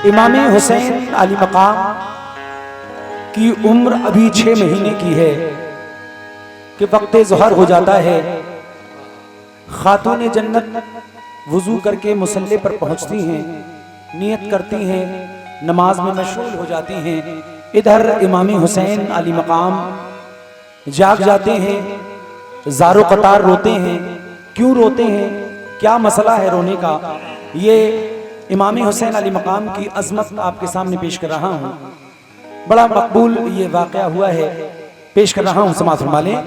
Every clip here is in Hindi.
इमाम हुसैन अली मकाम की उम्र अभी 6 महीने की है कि वक्त ज़ोहर हो जाता है। खातून जन्नत वुजू करके मुसल्ले पर पहुंचती हैं, नियत करती हैं, नमाज में मशगूल हो जाती हैं। इधर इमाम हुसैन अली मकाम जाग जाते हैं, ज़ारो कतार रोते हैं। क्यों रोते हैं, क्या मसला है रोने का, ये इमाम हुसैन अली मकाम की अजमत आपके सामने पेश कर रहा हूँ। बड़ा मकबूल ये वाक़या हुआ है, पेश कर रहा हूँ, समाअत फरमा लें।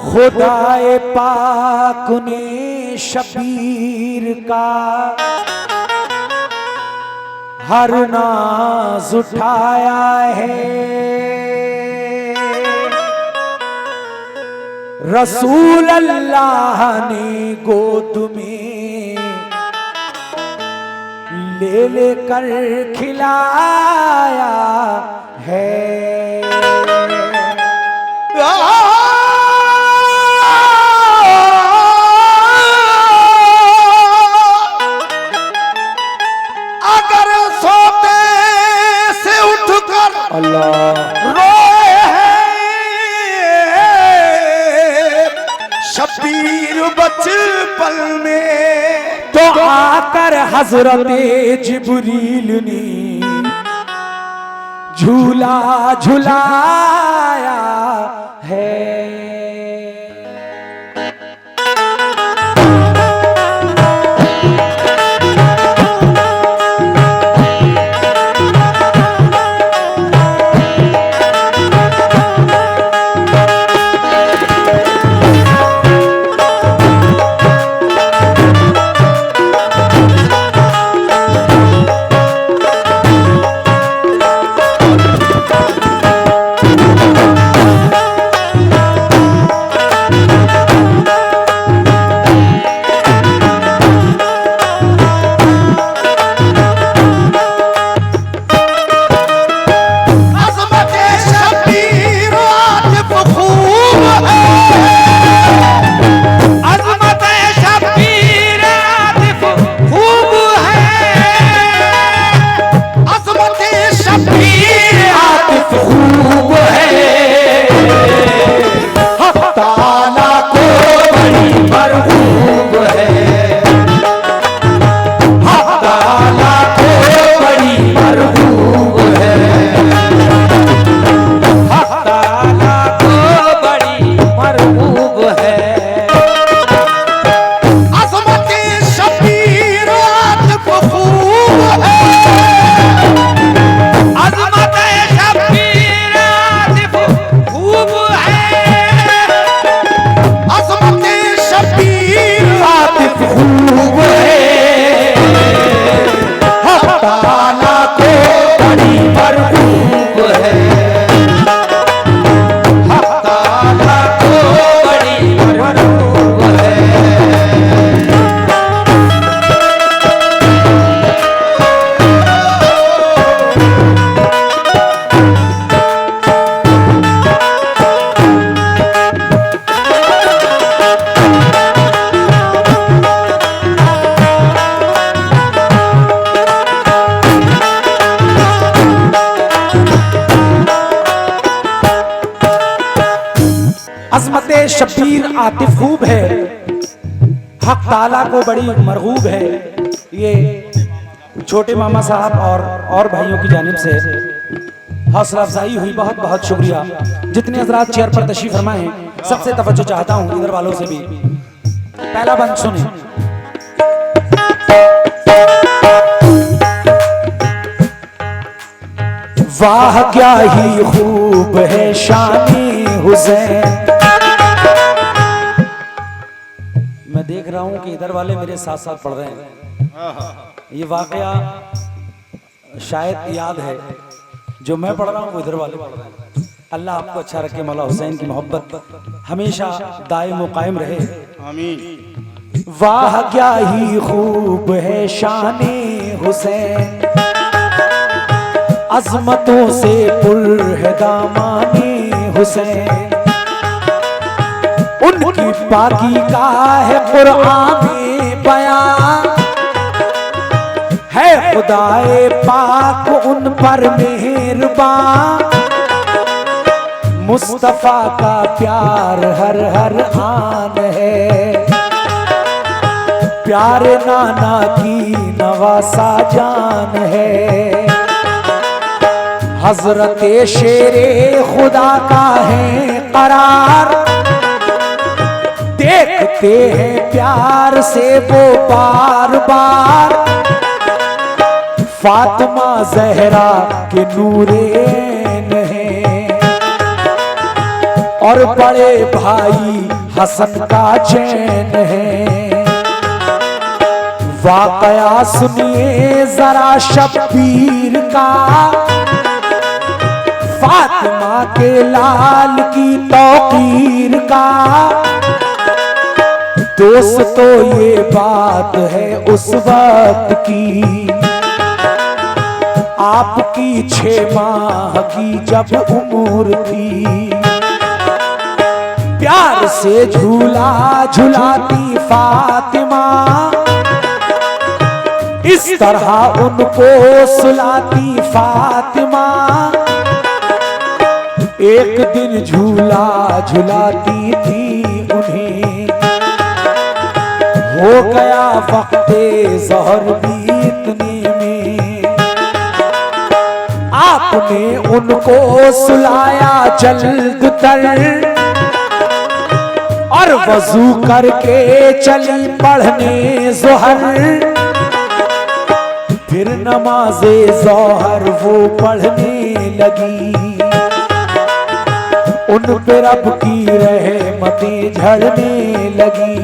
खुदाए पाक ने शबीर का हर नाज उठाया है, रसूल अल्लाह ने गोद में ले लेकर खिलाया है। अगर सोते से उठकर अल्लाह रोए हैं शबीर बचपन में, तो आकर हजरत जिब्रील ने झूला झुलाया है। अज़मत शबीर आतिफ खूब है, हक ताला को बड़ी मरगूब है। ये छोटे मामा साहब और भाइयों की जानिब से हौसला अफजाई हुई, बहुत बहुत शुक्रिया। जितने हज़रात चेयर पर तशरीफ फरमाए हैं, सबसे तवज्जो चाहता हूँ, इधर वालों से भी। पहला बंद सुने। वाह क्या ही खूब है शानी हुसैन। मैं देख रहा हूं कि इधर वाले मेरे साथ साथ पढ़ रहे हैं। ये वाकया शायद याद है, जो मैं पढ़ रहा हूं वो इधर वाले पढ़ रहे हैं। अल्लाह आपको अच्छा रखे, मौला हुसैन की मोहब्बत हमेशा दायम व कायम रहे, आमीन। वाह क्या ही खूब है शाने हुसैन, अजमतों से पुर है दामाने हुसैन। उनकी पाकी का है कुरान में बयान, है खुदाए पाक उन पर मेहरबान, मुस्तफा का प्यार हर हर आन है, प्यारे नाना की नवासा जान है। हजरत शेरे खुदा का है करार, देखते हैं प्यार से वो बार बार, फातिमा जहरा के नूरेन है, और बड़े भाई हसन का चैन है। वाकया सुनिए जरा शब्बीर का, फातिमा के लाल की तौकीर का। दोस्तों ये बात है उस वक्त की, आपकी 6 माह की जब उम्र थी, प्यार से झूला झुलाती फातिमा, इस तरह उनको सुलाती फातिमा। एक दिन झूला झुलाती थी उन्हें, हो गया वक्ते ज़हर बीतने में, आपने उनको सुलाया जल्द तर, और वजू करके चली पढ़ने ज़ोहर। फिर नमाज़े ज़ोहर वो पढ़ने लगी, उन पे रब की रहमतें झड़ने लगी।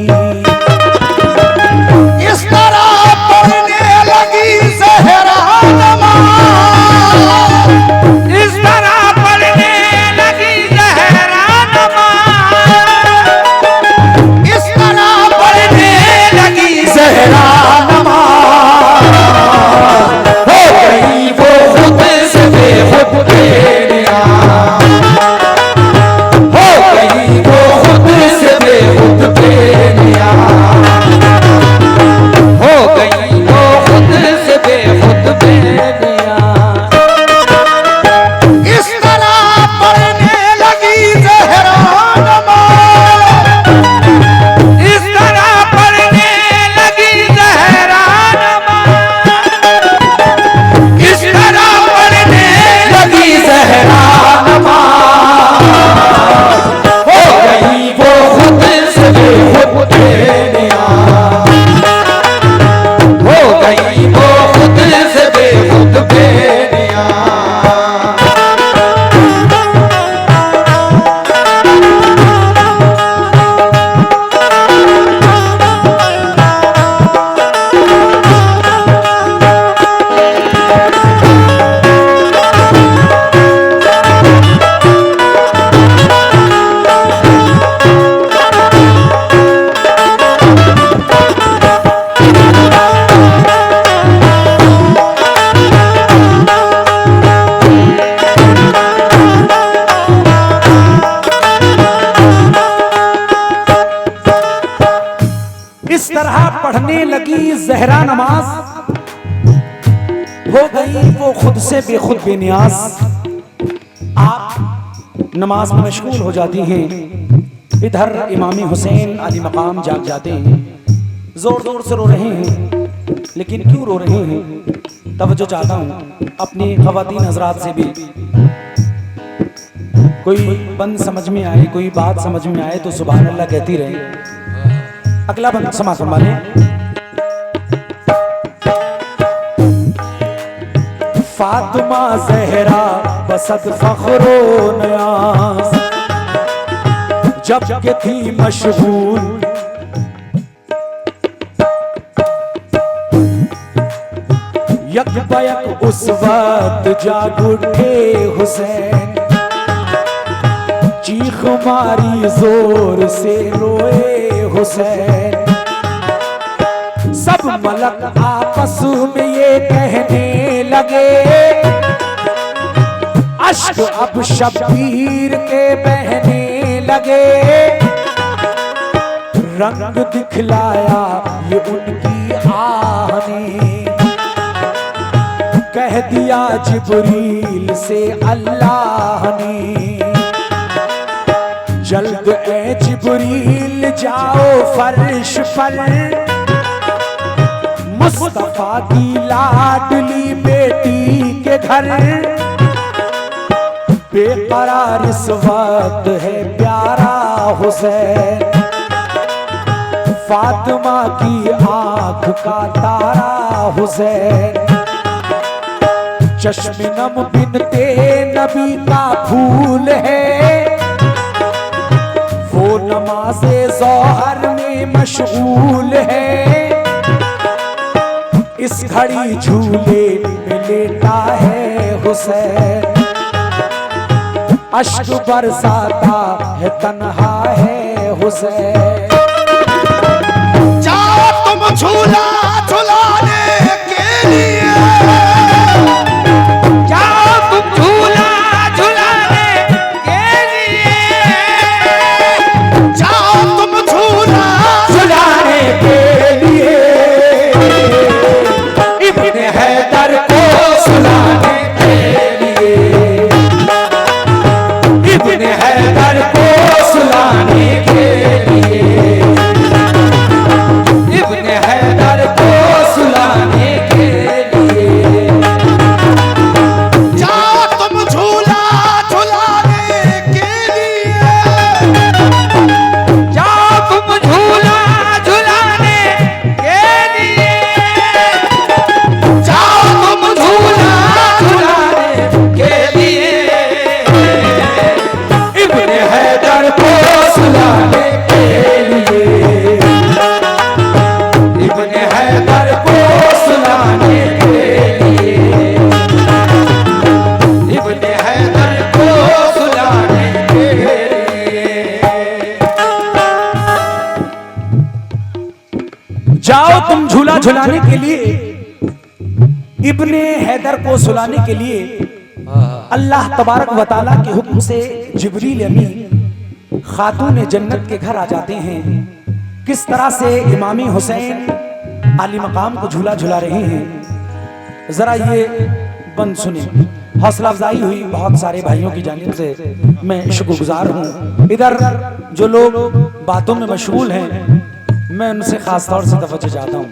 इस तरह पढ़ने लगी ज़हरा नमाज़, इस तरह पढ़ने लगी ज़हरा नमाज़, इस तरह पढ़ने लगी ज़हरा नमाज़। हो गई वो खुद से बेखुद बेनियाज़, हो गई वो खुद से बेखुद बेनियाज़, हो गई वो खुद से बेखुद बेनियाज़। इस तरह पढ़ने लगी ज़हरा नमाज़, इस तरह पढ़ने लगी ज़हरा नमाज़, इस तरह पढ़ने लगी ज़हरा नमाज़। हो गई वो खुद से बेखुद बेनियाज़, हो गई वो खुद से बेखुद बेनियाज़। इस तरह पढ़ने लगी ज़हरा नमाज, हो गई वो खुद से बेखुद बेनियाज। आप नमाज में मशगूल हो जाती हैं, इधर इमामी हुसैन अली मकाम जाग जाते हैं, जोर जोर से रो रहे हैं। लेकिन क्यों रो रहे हैं, तवज्जो चाहता हूँ अपनी ख़वातीन हज़रात से भी। कोई बंद समझ में आए, कोई बात समझ में आए तो सुभान अल्लाह कहती रहे। अगला बंद समाज संभाले। फातिमा ज़हरा बसत फ़ख्रो नियाज़, जब के थी मशगूल यक बयक उस वक्त जाग उठे हुसैन, चीख मारी जोर से रोए हुसैन। सब मलक आपस में ये कहने लगे, अश्क अब शब्बीर के बहने लगे। रंग दिखलाया ये उनकी आह ने, कह दिया जिब्रील से अल्लाह ने, जल्द ए जिब्रील जाओ फर्श पर, मुस्तफा की लाडली बेटी के घर, बेकरार इस वक्त है प्यारा हुसैन, फातिमा की आंख का तारा हुसैन, चश्मे नम बिनते नबी का फूल है, वो नमाज़े ज़ोहर में मशगूल है, इस घड़ी झूले में लेटा है हुसैन, अश्क बरसाता है तन्हा है हुसैन। जाओ तुम झूला झुलाने के लिए, जाओ तुम झूला झुलाने के लिए, जाओ तुम झूला झुलाने के लिए, इब्ने हैदर को सुलाने के लिए, इब्ने हैदर को सुलाने के लिए, इब्ने हैदर को सुलाने के लिए, जाओ तुम झूला झुलाने के लिए, जाओ तुम झूला झुलाने के लिए, जाओ तुम झूला झुलाने के लिए, इब्ने हैदर को सुलाने के लिए, इब्ने हैदर को सुलाने के लिए, इब्ने हैदर को सुलाने के लिए। जाओ तुम झूला झुलाने के लिए, इब्ने हैदर को सुलाने के लिए अल्लाह तबारक व तआला के हुक्म से जिब्रील अमीन खातून जन्नत के घर आ जाते हैं। किस तरह से इमामी हुसैन आली मकाम को झूला झुला रहे हैं, जरा ये बंद सुने। हौसला अफजाई हुई बहुत सारे भाइयों की जानिब से, मैं शुक्रगुजार हूँ। इधर जो लोग बातों में मशगूल हैं, मैं उनसे खास तौर से तवज्जो चाहता हूँ।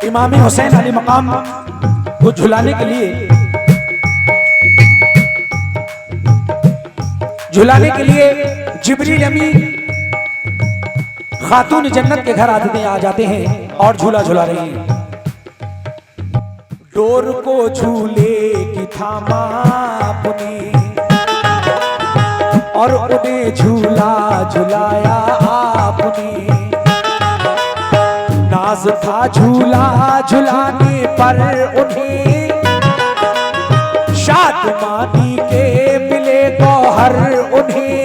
इमाम हुसैन अली मकाम को झुलाने के लिए जिब्रील अमीन खातून जन्नत के घर आ जाते हैं और झूला झुला रहे हैं। डोर को झूले की थामा अपनी और उन्हें झूला झुलाया आपने, नाज था झूला झुलाने पर उन्हें, शादमानी के मिले गौहर उन्हें,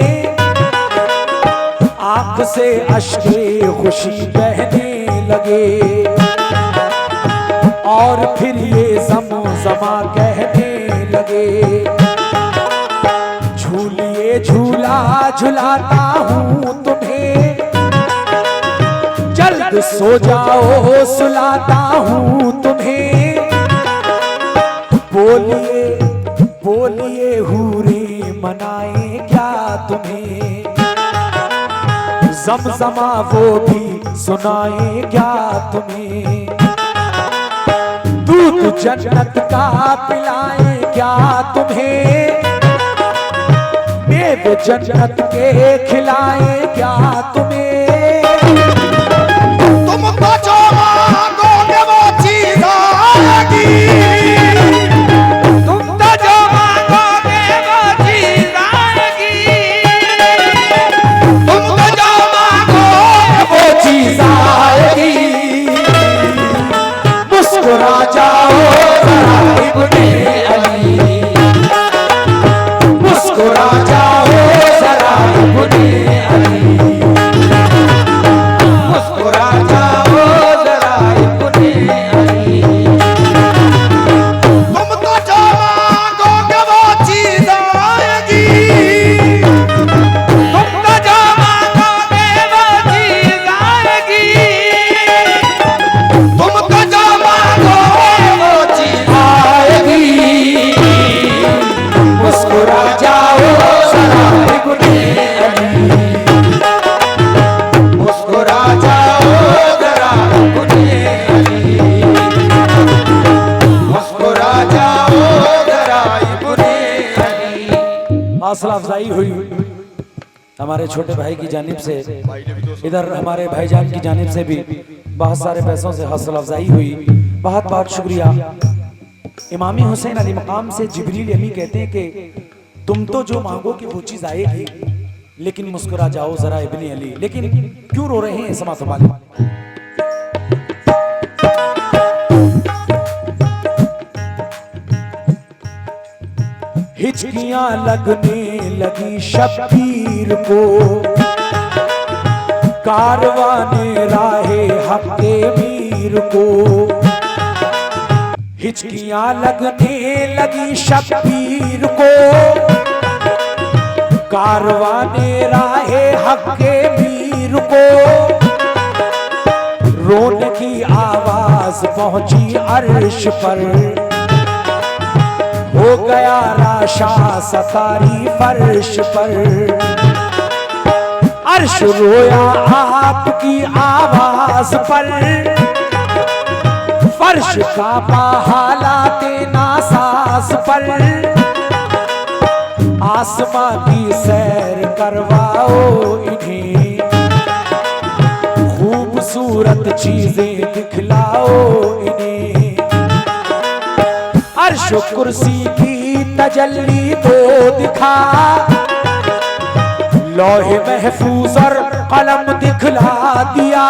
आंख से अश्के खुशी बहने लगे और फिर ये ज़मज़मा कहने लगे, झूलिए झूला झुलाता हूँ तुम्हें, जल्द सो जाओ सुलाता हूँ तुम्हें, बोलिए बोलिए हूरे मनाए क्या तुम्हें, ज़मज़मा वो भी सुनाए क्या तुम्हें, दूध जन्नत का पिलाए क्या तुम्हें, मेवे जन्नत के खिलाए क्या तुम्हें, तुमको जो मांगोगे वो चीज आएगी, तुम तो जो मांगोगे वो चीज आएगी, तुम तो जो मांगोगे वो चीज आएगी, मुस्कुरा जाओ जरा इब्ने अली, मुस्कुरा जाओ जरा इब्ने अली, मुस्कुरा जाओ जरा इब्ने अली, तुम तो जो हौसला अफजाई हुई हमारे छोटे भाई की जानिब से, इधर हमारे भाईजान की जानिब से भी बहुत सारे पैसों से हौसला अफजाई हुई। बहुत बहुत शुक्रिया। इमामी हुसैन अली मकाम से जिब्रील अमी कहते हैं कि तुम तो जो मांगोगे वो चीज आएगी, लेकिन मुस्कुरा जाओ जरा इब्ने अली। लेकिन क्यों रो रहे हैं समात वाले? हिचकियां लगने लगी शब्बीर को, कारवाने राहे हक़े मीर को। हिचकियां लगने लगी शब्बीर को, कारवाने राहे हक़े मीर को। रोने की आवाज पहुंची अर्श पर, हो गया राशा सतारी फर्श पर। अर्श रोया आपकी आवाज पर, फर्श का हालाते नासाज पर। आसमां की सैर करवाओ इन्हें, खूबसूरत चीजें दिखलाओ इन्हें। अर्श कुर्सी की तजल्ली तो दिखा, लौहे महफूज और कलम दिखला दिया।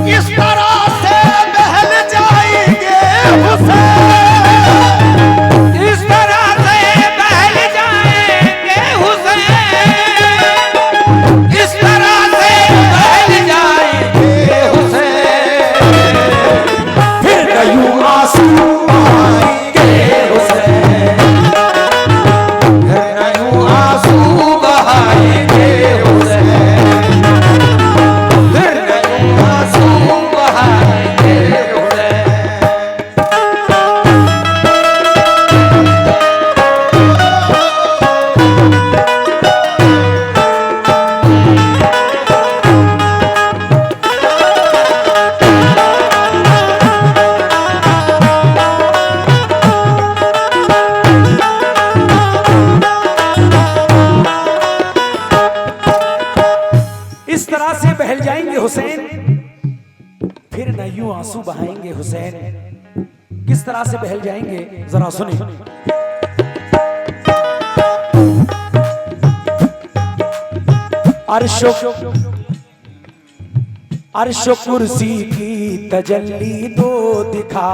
इस तरह से बहल जाएंगे हुसैन, इस तरह से बहल जाएंगे हुसैन, इस तरह से बहल जाएंगे हुसैन। फिर यूं आंसू बहाएंगे हुसैन, फिर यूं आंसू बहाएंगे हुसैन, फिर यूं आंसू बहाएंगे हुसैन। इस तरह से बहल जाएंगे हुसैन, फिर न यूं आंसू बहाएंगे हुसैन। किस तरह से बहल जाएंगे जरा सुने। अर्शो कुर्सी की तजल्ली तो दिखा,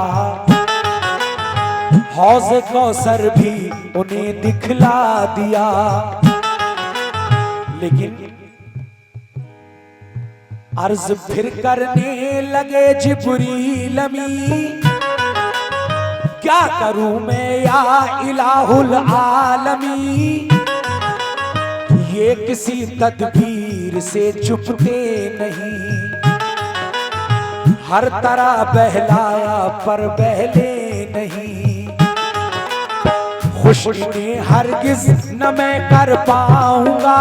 हौज कौसर भी उन्हें दिखला दिया। लेकिन अर्ज फिर करने लगे जिब्रील अमी, क्या करूं मैं या इलाहुल आलमी। ये किसी तदबीर से चुपते नहीं, हर तरह बहलाया पर बहले नहीं। खुश इन्हें हरगिज न मैं कर पाऊंगा,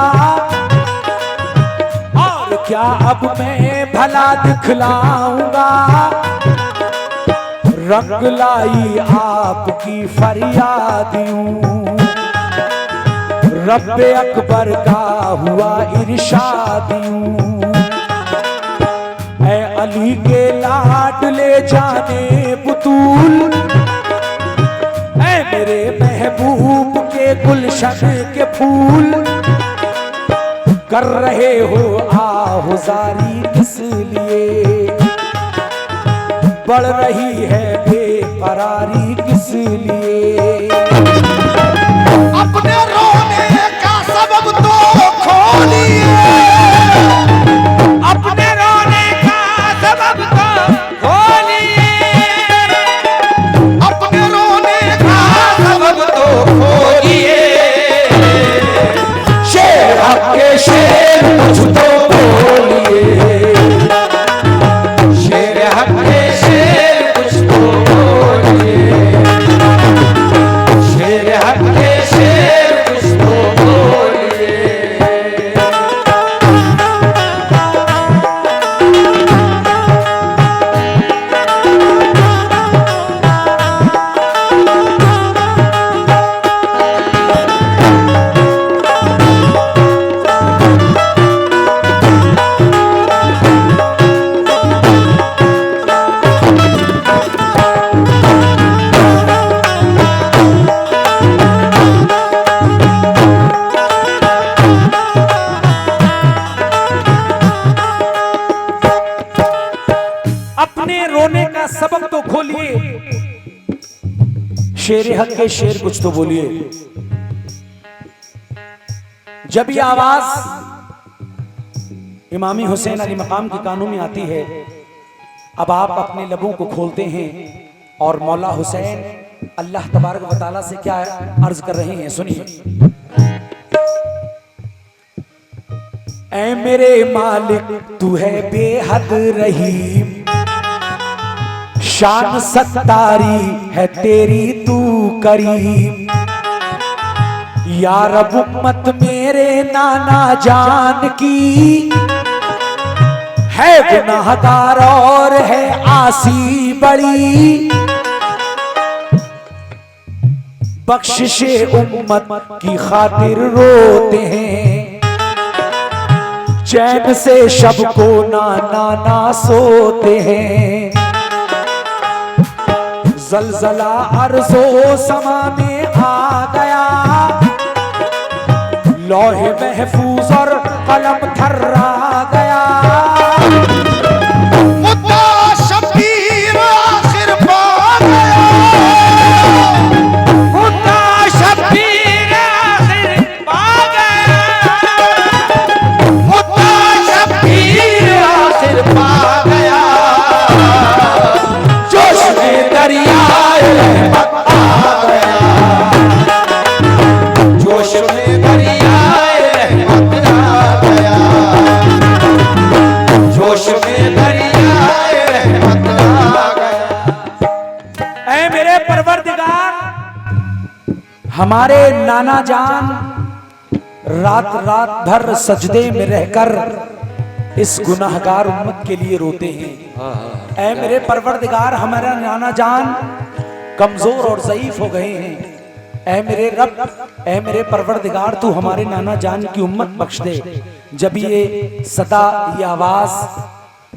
और क्या अब मैं भला दिखलाऊंगा। रंग लाई आपकी फरियाद यूं, रब्बे अकबर का हुआ इरशाद यूं। ऐ अली के लाडले जाने बुतूल, ऐ मेरे महबूब के गुलशन के फूल। कर रहे हो आहुजारी किस लिए, बढ़ रही है बेकरारी किस लिए। अपने रोने का सबब तो खोलिए, अपने रोने का सबब तो खोलिए, अपने रोने का सबब तो खोलिए। शेर आपके शेर कुछ तो बोलिए, शेर हक के शेर कुछ तो बोलिए, शेर हक के शेर कुछ तो बोलिए। का सबक तो खोलिए, शेर हक के शेर कुछ तो बोलिए। जब ये आवाज इमामी हुसैन अली मकाम के कानों में आती है, अब आप अपने लबों को खोलते हैं और मौला हुसैन अल्लाह तबारक व तआला से क्या अर्ज कर रहे हैं, सुनिए। ऐ मेरे मालिक तू है बेहद रहीम, शान सत्तारी है तेरी तू करीम। या रब उम्मत मेरे नाना जान की है गुनाहगार और है आसी बड़ी। बख्शिशे उम्मत की खातिर रोते हैं, चैन से शब को ना सोते हैं। जलजला अर्ज़ो समा में आ गया, लौहे महफूज और कलम थर्रा गया। मुद्दा शब्बीर आखिर पा गया, मुद्दा शब्बीर आखिर पा गया, मुद्दा शब्बीर आखिर पा गया। जोश में दरियाए रहमत आ गया, जोश में दरियाए रहमत आ गया, जोश में दरियाए रहमत आ गया। ऐ मेरे परवरदिगार, हमारे नाना जान रात रात भर सजदे में रहकर इस गुनाहगार उम्मत के लिए रोते हैं। ऐ मेरे परवरदिगार, हमारा नाना जान कमजोर और ज़ईफ हो गए हैं। ऐ मेरे रब, ऐ मेरे परवरदिगार, तू हमारे नाना जान की उम्मत बख्श दे। जब ये सदा, ये आवाज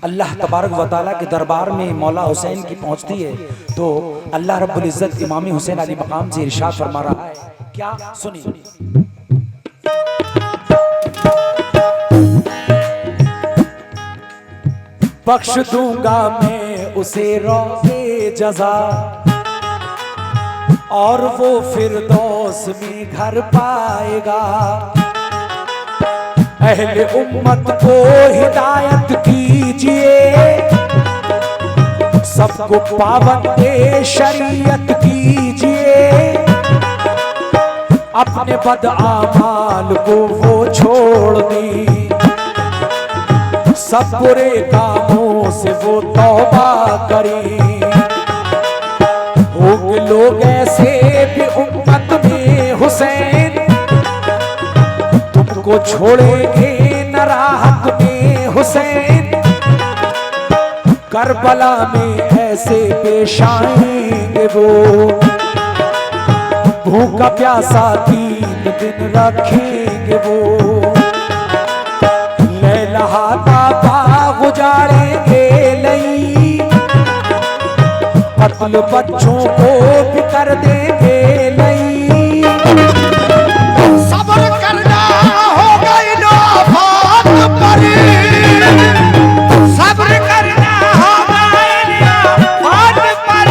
अल्लाह तबारक व तआला के दरबार में मौला हुसैन की पहुंचती है, तो अल्लाह रब्बुल इज्जत इमामी हुसैन अली मकाम से इरशाद फरमा रहा है, क्या? सुनिए। बख्श दूंगा मैं उसे रोज़े जज़ा, और वो फिरदौस में घर पाएगा। अहले उम्मत को हिदायत कीजिए, सबको पाबंदे शरीयत कीजिए। अपने बदआमाल को वो छोड़ दी, सब बुरे कामों से वो तौबा करी। होंगे लोग ऐसे भी उम्मत में हुसैन, तुमको छोड़ेंगे न राहत में हुसैन। करबला में ऐसे पेश आएंगे वो, भूखा प्यासा 3 दिन रखेंगे वो। लहलहाता बाग उजाड़ेंगे लई, कत्ल बच्चों को भी कर देंगे लई। सब्र करना होगा इन आफात पर, सब्र करना होगा इन आफात पर,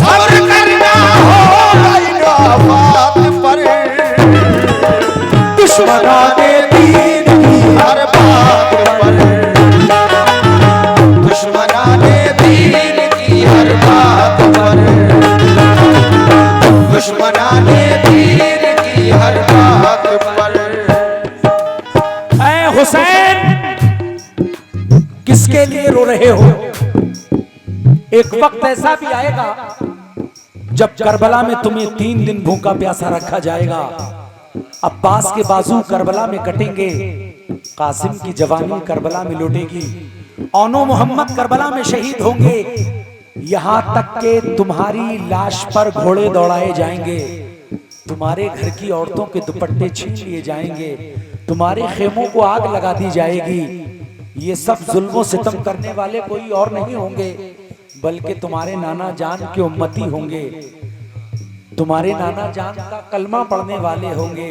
सब्र करना होगा इन आफात पर। दुश्मनाने दीन की हर बात पर, दुश्मनाने दीन की हर बात पर, दुश्मनाने दीन की हर बात पर। ऐ हुसैन, किसके लिए रो रहे हो? एक वक्त ऐसा भी आएगा जब करबला में तुम्हें 3 दिन भूखा प्यासा रखा जाएगा। अब्बास के बाजू करबला में कटेंगे, कासिम की जवानी करबला में लौटेगी, औनो मोहम्मद करबला में शहीद होंगे। यहाँ तक के तुम्हारी लाश पर घोड़े दौड़ाए जाएंगे, तुम्हारे घर की औरतों के दुपट्टे छीन लिए जाएंगे, तुम्हारे खेमों को आग लगा दी जाएगी। ये सब जुल्म सितम करने वाले कोई और नहीं होंगे, बल्कि तुम्हारे नाना जान के उम्मती होंगे, तुम्हारे नाना जान का कलमा पढ़ने वाले होंगे,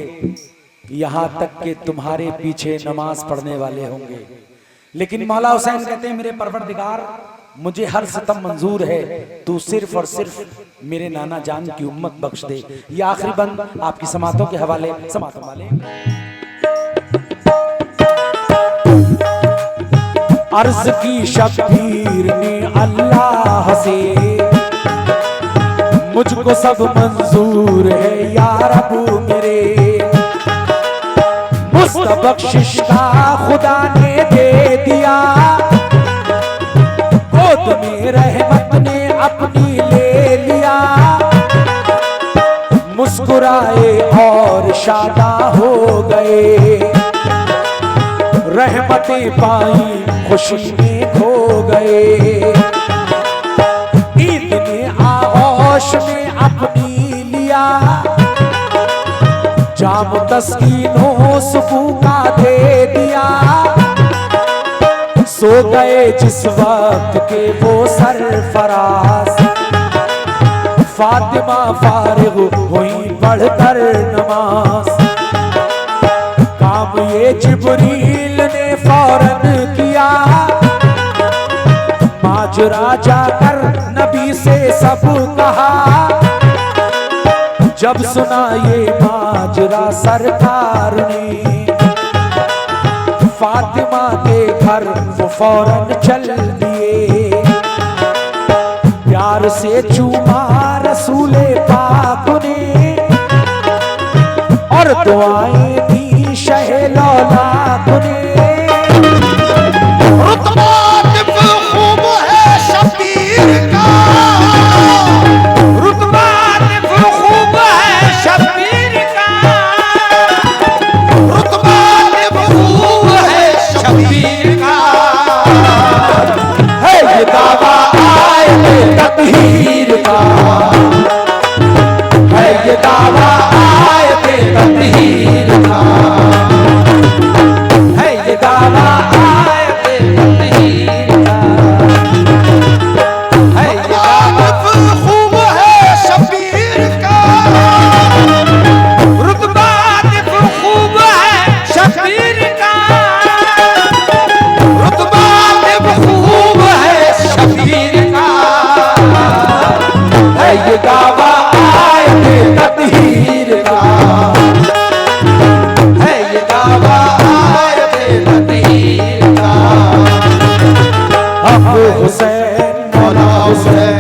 यहाँ तक कि तुम्हारे पीछे नमाज पढ़ने वाले होंगे। लेकिन मौला हुसैन कहते हैं, मेरे परवरदिगार, मुझे हर सितम मंजूर है, तू सिर्फ और सिर्फ मेरे नाना जान की उम्मत बख्श दे। ये आखिरी बंद आपकी समातों के हवाले, समातों वाले। अर्ज की शब्बीर ने अल्लाह से, मुझको सब मंजूर है या रब मेरे। मुस्तबख्शिश का खुदा ने दे दिया, गोद में रहमत ने अपनी ले लिया। मुस्कुराए और शादा हो गए, रहमतें पाई खुशी में खो गए। ईद ने आगोश में अपनी लिया, जाम तस्कीनों सुकून का दे दिया। सो गए जिस वक्त के वो सरफराज, फातिमा फारिग हुई पढ़कर नमाज। काम ये जिब्रील ने फौरन किया, माजरा जाकर नबी से सब कहा। जब सुना ये माजरा सरकार ने, फातिमा के घर वो फौरन चल दिए। प्यार से चूमा रसूले पाक ने, और दुआएं दी शहे लौलाक ने। रुतबा खूब है शब्बीर का, रुतबा खूब है शब्बीर का, रुतबा खूब है शब्बीर का। है ये दावा आए तकहीर का, है ये दावा आए तकहीर का, है ये दावा आए तकहीर का, है ये दावा। खूब है शब्बीर का, रुतबा खूब है शब्बीर का, रुतबा खूब है शब्बीर का। है ये दावा आए तकहीर का, है ये दावा आए तकहीर का। अब हुसैन मौला हुसैन